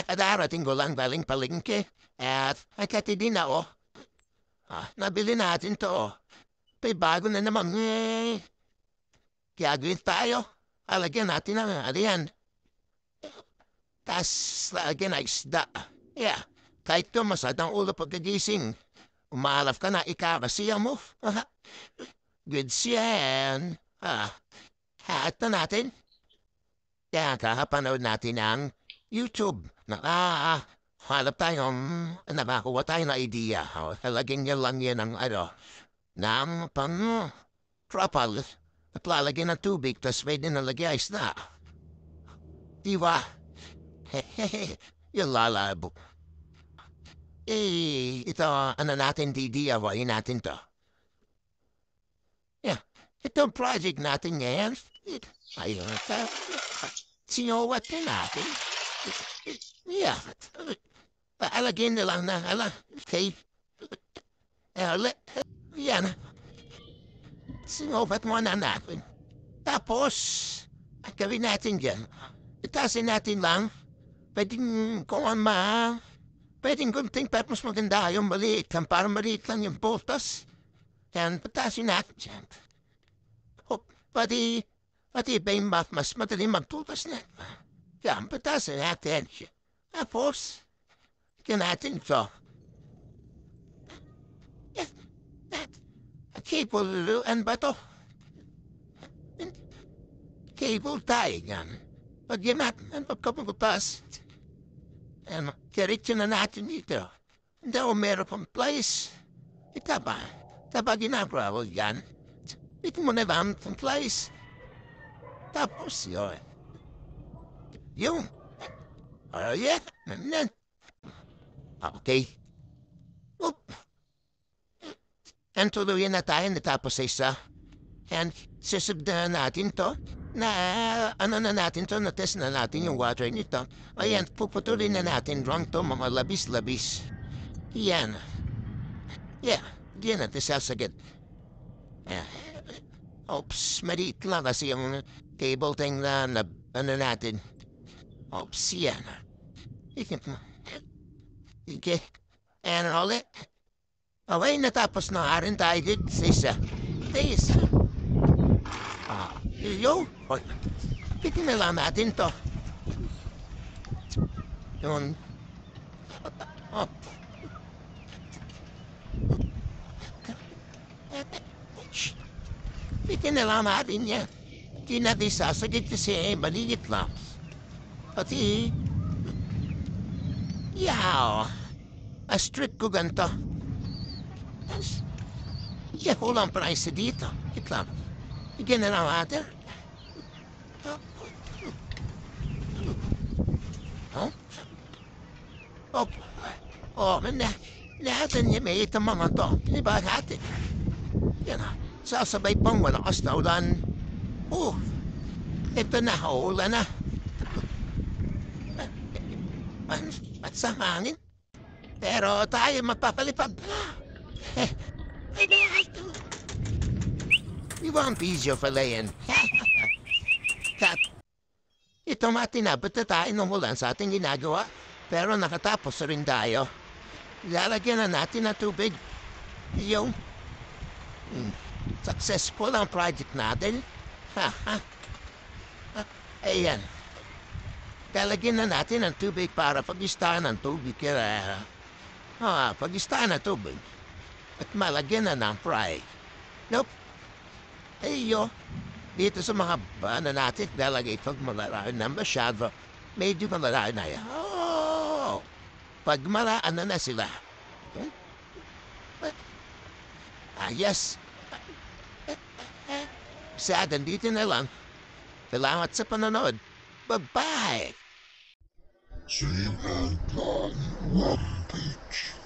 Kadarating ko lang galing palengke at ay katidin na oh. Nabili natin to. May bago na naman gagawin tayo. Alagyan natin ang ariyan. Tas lagyan na isda. Yeah, kahit tumasad ang ulo pagkagising. Umalaf ka na ikakasiya mo. Good siyan. Haat na natin. Kaya kakapanood natin ang YouTube. Hanap tayong, nakakuha tayo na idea. Lagyan niya lang yan ng ng trapal. At lalagyan ng tubig, tas pwede na lagyan isda. Diba? Yung lalabo. Ito, natin DIY natin to. Yeah, itong project natin ngayon. Ayun, sinowat na natin. Yeah. Alagyan na lang na, tape. Yan. Sinowat muna natin. Tapos, gawin natin dyan. Itasin natin lang. Pwedeng kung pwedeng kunting pepos maganda yung maliit lang. Para maliit lang yung butas. Yan, patasin natin dyan. Pati ba yung mas madaling magtutas na. Yan, patasin natin. Tapos, yan natin ito. Cable, ano ba to? Cable tayo yan. Pag yan natin, pagkapagupas. Diretso na natin dito. Hindi ako meron pang place. Ito ba? Ginagawa ko yan. Ito mo na ba ang place? Tapos yun. Yung. Oh yeah. Okay. Oop. And tuluyan na tayo natapos sa isa. And sisubda natin to. Na natin to, na-test na natin yung water nito. Ayan, puputulin na natin lang to, mga labis-labis. Yan. Yeah, diyan natin sasagad. Oops, maliit lang kasi yung cable thing na natin. Oops, yan. Okay. And ulit. Okay, natapos na rin tayo dito sa isa. Please. Yo, pitin na lang natin to. Yun. Pitin na lang natin yan. Hindi natin sasagit kasi maliit lang. Pati, yaw, strict ko ganito. Walang price dito. Ito lang. Bigyan na lang natin. Natin niya may itong mga to. Diba natin? Yan na. Sasabay pang malakas na ulan. Ito na, ulan na. At sa hangin. Pero tayo magpapalipad. Di ba ang pisyo pala yan? Ito matinabot na tayo ng ulan sa ating ginagawa. Pero nakatapos rin tayo. Lalagyan na natin ng tubig. Yung successful ang project natin. Ayan. Lalagyan na natin ng tubig para pag-istahan ng tubig. Pag-istahan ng tubig. At malagyan na ng fry. Nope. Ayo. Dito sa mga bana natin, lalagay pag malarayan na masyado. Medyo malarayan na yan. Pag malaan na sila. Yes. Sa dito na lang. Salamat sa panonood. Bye-bye. Same and One Page.